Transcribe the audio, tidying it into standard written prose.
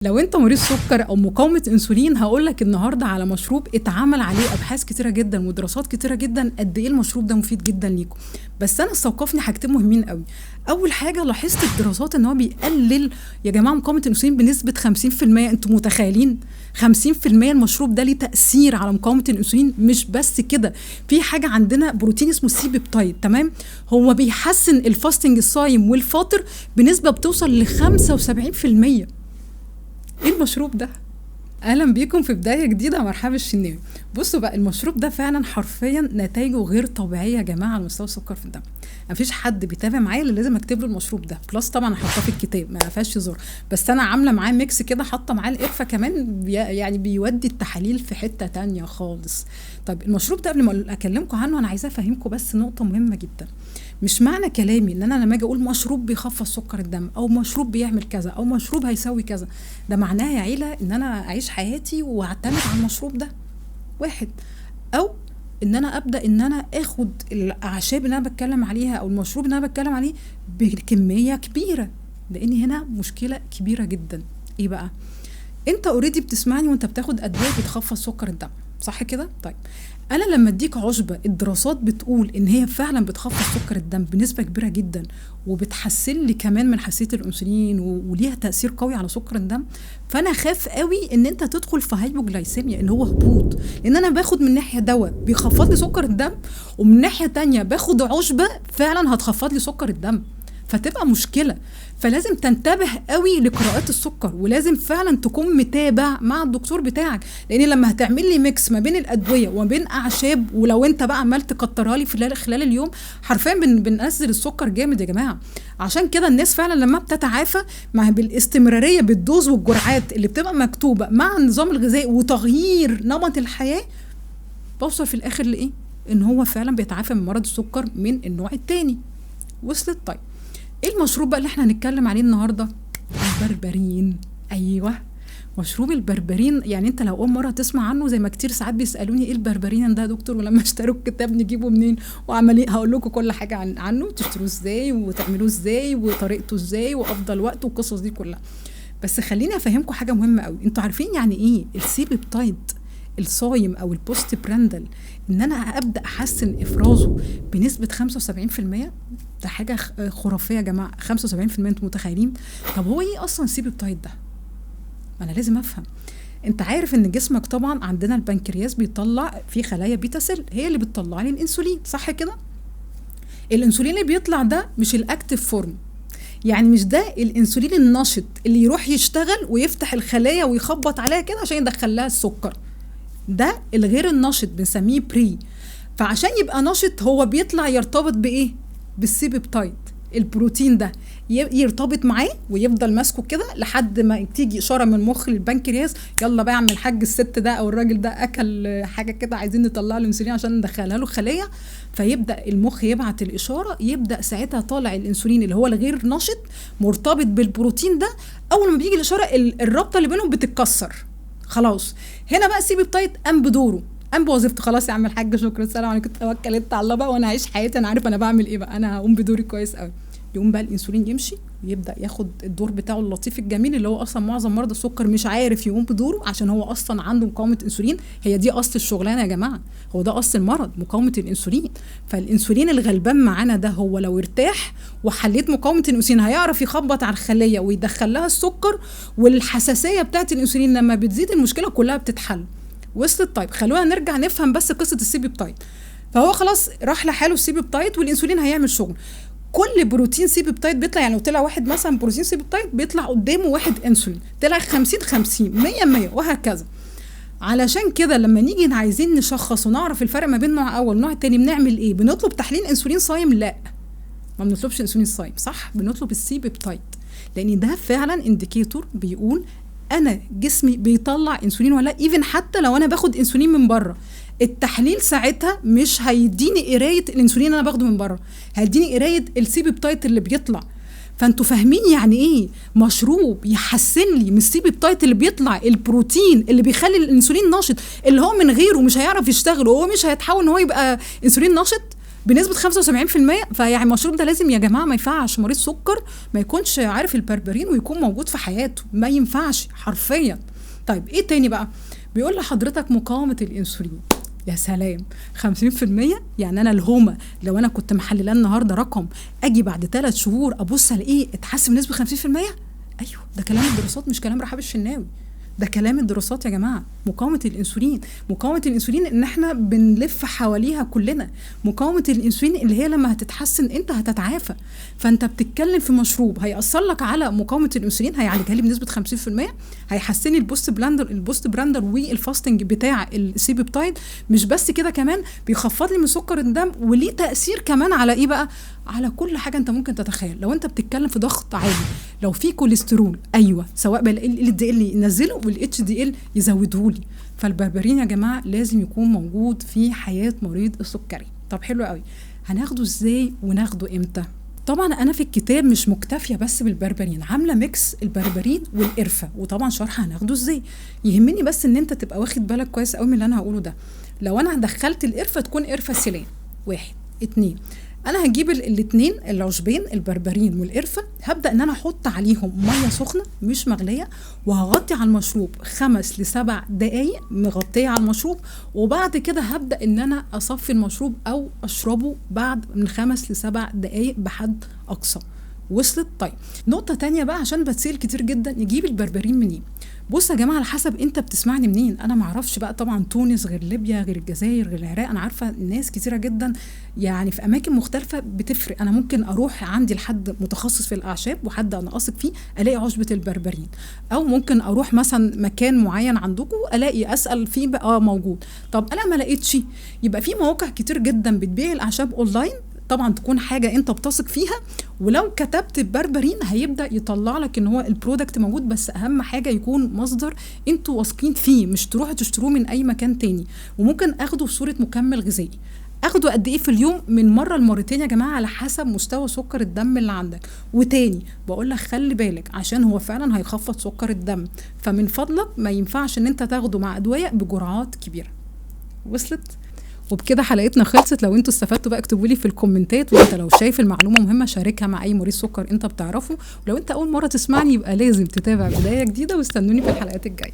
لو انت مريض سكر او مقاومه انسولين هقولك النهارده على مشروب اتعمل عليه ابحاث كتيره جدا ودراسات كتيره جدا قد ايه المشروب ده مفيد جدا ليكم. بس انا استوقفني حاجتين مهمين قوي. اول حاجه لاحظت الدراسات ان هو بيقلل يا جماعه مقاومه الانسولين بنسبه 50%. انتوا متخيلين 50% المشروب ده ليه تاثير على مقاومه الانسولين؟ مش بس كده، في حاجه عندنا بروتين اسمه سي بيبتايد، تمام؟ هو بيحسن الفاستنج الصايم والفاطر بنسبه بتوصل ل 75%. ايه المشروب ده؟ اهلا بيكم في بدايه جديده. مرحبا الشناوي. بصوا بقى، المشروب ده فعلا حرفيا نتائجه غير طبيعيه يا جماعه على مستوى السكر في الدم. مفيش حد بيتابع معايا اللي لازم اكتب له المشروب ده، بلس طبعا هحطه في الكتاب ما فيهاش هزار. بس انا عامله معاه ميكس كده، حاطه معاه القرفه كمان، يعني بيودي التحاليل في حته تانية خالص. طيب المشروب ده قبل ما اكلمكم عنه انا عايزه افهمكم بس نقطه مهمه جدا. مش معنى كلامي ان انا لما اجي اقول مشروب بيخفض سكر الدم او مشروب بيعمل كذا او مشروب هيسوي كذا، ده معناه يا عيله ان انا اعيش حياتي واعتمد على المشروب ده واحد، او ان انا ابدا ان انا اخد الاعشاب اللي انا بتكلم عليها او المشروب اللي انا بتكلم عليه بكميه كبيره، لان هنا مشكله كبيره جدا. ايه بقى؟ انت اوريدي بتسمعني وانت بتاخد ادويه بتخفض سكر الدم، صح كده؟ طيب انا لما اديك عشبه الدراسات بتقول ان هي فعلا بتخفض سكر الدم بنسبه كبيره جدا وبتحسن لي كمان من حساسيه الانسولين وليها تاثير قوي على سكر الدم، فانا خاف قوي ان انت تدخل في هايبوجلايسيميا اللي هو هبوط، لان انا باخد من ناحيه دواء بيخفض لي سكر الدم ومن ناحيه تانية باخد عشبه فعلا هتخفض لي سكر الدم، فتبقى مشكله. فلازم تنتبه قوي لقراءات السكر، ولازم فعلا تكون متابع مع الدكتور بتاعك، لان لما هتعمل لي ميكس ما بين الادويه وما بين اعشاب، ولو انت بقى عمال تكترها لي خلال اليوم، حرفيا بننزل السكر جامد يا جماعه. عشان كده الناس فعلا لما بتتعافى مع بالاستمراريه بالدوز والجرعات اللي بتبقى مكتوبه مع النظام الغذائي وتغيير نمط الحياه، بوصل في الاخر لايه؟ ان هو فعلا بيتعافى من مرض السكر من النوع الثاني. وصلت؟ طيب ايه المشروب بقى اللي احنا هنتكلم عليه النهارده؟ البربرين. ايوه، مشروب البربرين. يعني انت لو اول مره تسمع عنه، زي ما كتير ساعات بيسالوني ايه البربرين ده يا دكتور، ولما اشتروا الكتاب نجيبه منين وعمليه، هقول لكم كل حاجه عنه، تشتروه ازاي وتعملوه ازاي وطريقته ازاي وافضل وقت والقصص دي كلها. بس خليني افهمكم حاجه مهمه قوي. انتوا عارفين يعني ايه السيبيبتايد الصايم او البوست براندل، ان انا ابدا احسن افرازه بنسبه 75%؟ ده حاجه خرافيه يا جماعه. 75%، انتوا متخيلين؟ طب هو ايه اصلا السيبيبتايد ده؟ ما انا لازم افهم. انت عارف ان جسمك طبعا عندنا البنكرياس بيطلع فيه خلايا بيتا سيل، هي اللي بتطلع لي الانسولين، صح كده؟ الانسولين اللي بيطلع ده مش الاكتيف فورم، يعني مش ده الانسولين النشط اللي يروح يشتغل ويفتح الخلايا ويخبط عليها كده عشان يدخل لها السكر. ده الغير النشط بنسميه بري. فعشان يبقى نشط هو بيطلع يرتبط بايه؟ بالسيبيبتايد. البروتين ده يرتبط معاه ويفضل ماسكه كده لحد ما تيجي اشاره من مخ للبنكرياس، يلا بقى يا عم الحاج، الست ده او الراجل ده اكل حاجه كده عايزين نطلع له انسولين عشان ندخلها له خليه، فيبدا المخ يبعت الاشاره، يبدا ساعتها طالع الانسولين اللي هو الغير نشط مرتبط بالبروتين ده. اول ما بيجي الاشاره الرابطه اللي بينهم بتتكسر، خلاص هنا بقى السيبيبتايد قام بدوره، قام بوظيفته. خلاص يا عم الحاج، شكرا، السلام عليكم، توكلت على الله بقى وانا هعيش حياتي، انا عارف انا بعمل ايه بقى، انا هقوم بدوري كويس قوي. يقوم بقى الانسولين يمشي ويبدا ياخد الدور بتاعه اللطيف الجميل، اللي هو اصلا معظم مرضى السكر مش عارف يقوم بدوره عشان هو اصلا عنده مقاومه انسولين. هي دي اصل الشغلانه يا جماعه، هو ده اصل المرض، مقاومه الانسولين. فالانسولين الغلبان معانا ده هو لو ارتاح وحليت مقاومه الانسولين هيعرف يخبط على الخليه ويدخل لها السكر، والحساسيه بتاعه الانسولين لما بتزيد المشكله كلها بتتحل. وصلت؟ طيب خلونا نرجع نفهم بس قصه السيبيبتايد. فهو خلاص راح لحاله السيبيبتايد والانسولين هيعمل شغل. كل بروتين سيبيبتايد بيطلع، يعني لو طلع واحد مثلا بروتين سيبيبتايد بيطلع قدامه واحد انسولين، طلع 50 50 100 100 وهكذا. علشان كده لما نيجي عايزين نشخص ونعرف الفرق ما بين نوع اول ونوع تاني بنعمل ايه؟ بنطلب تحليل انسولين صايم؟ لا، ما بنطلبش انسولين صايم، صح؟ بنطلب السيبيبتايد، لان ده فعلا انديكيتور بيقول انا جسمي بيطلع انسولين ولا ايفن. حتى لو انا باخد انسولين من بره، التحليل ساعتها مش هيديني قرايه الانسولين اللي انا باخده من بره، هيديني قرايه السيبيبتايد اللي بيطلع. فانتوا فاهمين يعني ايه مشروب يحسن لي من السيبيبتايد اللي بيطلع، البروتين اللي بيخلي الانسولين نشط، اللي هو من غيره مش هيعرف يشتغل وهو مش هيتحول ان هو يبقى انسولين نشط؟ بنسبه 75%. فيعني المشروب ده لازم يا جماعه، ما ينفعش مريض سكر ما يكونش عارف البربرين ويكون موجود في حياته، ما ينفعش حرفيا. طيب ايه تاني بقى؟ بيقول لحضرتك مقاومه الانسولين. يا سلام، 50%. يعني انا الهومه لو انا كنت محلله النهارده رقم، اجي بعد 3 شهور ابص الاقيه اتحسن بنسبه 50%. ايوه، ده كلام الدراسات مش كلام رحاب الشناوي، ده كلام الدراسات يا جماعه. مقاومه الانسولين، مقاومه الانسولين ان احنا بنلف حواليها كلنا. مقاومه الانسولين اللي هي لما هتتحسن انت هتتعافى. فانت بتتكلم في مشروب هيأثر لك على مقاومه الانسولين، هيعالجها لي بنسبه 50%، هيحسن لي البوست براندر والفاستنج بتاع السي بيبتايد. مش بس كده، كمان بيخفض لي من سكر الدم، وليه تأثير كمان على ايه بقى؟ على كل حاجه انت ممكن تتخيل. لو انت بتتكلم في ضغط عالي، لو في كوليسترول، ايوه، سواء بقى ال دي ال ينزله والاتش دي ال يزوده لي. فالبربرين يا جماعه لازم يكون موجود في حياه مريض السكري. طب حلو قوي، هناخده ازاي وناخده امتى؟ طبعا انا في الكتاب مش مكتفيه بس بالبربرين، عامله ميكس البربرين والقرفه، وطبعا شرح هناخده ازاي. يهمني بس ان انت تبقى واخد بالك كويس قوي من اللي انا هقوله ده. لو انا دخلت القرفه تكون قرفه سيلان، 1 2. انا هجيب الاثنين العشبين البربرين والقرفه، هبدا ان انا احط عليهم ميه سخنه مش مغليه، وهغطي على المشروب 5 ل7 دقائق، مغطيه على المشروب. وبعد كده هبدا ان انا اصفي المشروب او اشربه بعد من 5 ل7 دقائق بحد اقصى. وصلت؟ طيب نقطه تانية بقى، عشان بتسأل كتير جدا يجيب البربرين منين. بص يا جماعه، على حسب انت بتسمعني منين. انا معرفش بقى طبعا تونس غير ليبيا غير الجزائر غير العراق، انا عارفه ناس كتيره جدا يعني في اماكن مختلفه بتفرق. انا ممكن اروح عندي لحد متخصص في الاعشاب وحد انا اثق فيه الاقي عشبه البربرين، او ممكن اروح مثلا مكان معين عندكم الاقي اسال فيه بقى موجود. طب انا ما لقيتش، يبقى في مواقع كتير جدا بتبيع الاعشاب اونلاين، طبعا تكون حاجه انت بتثق فيها، ولو كتبت بربرين هيبدا يطلع لك ان هو البرودكت موجود. بس اهم حاجه يكون مصدر انتوا واثقين فيه، مش تروحوا تشتروه من اي مكان تاني. وممكن اخده في صوره مكمل غذائي. اخده قد ايه في اليوم؟ من مره لمرتين يا جماعه، على حسب مستوى سكر الدم اللي عندك. وتاني بقول لك خلي بالك، عشان هو فعلا هيخفض سكر الدم، فمن فضلك ما ينفعش ان انت تاخده مع ادويه بجرعات كبيره. وصلت؟ وبكده حلقتنا خلصت. لو انتوا استفدتوا بقى اكتبوا لي في الكومنتات، وانت لو شايف المعلومه مهمه شاركها مع اي مريض سكر انت بتعرفه. ولو انت اول مره تسمعني يبقى لازم تتابع بدايه جديده، واستنوني في الحلقات الجايه.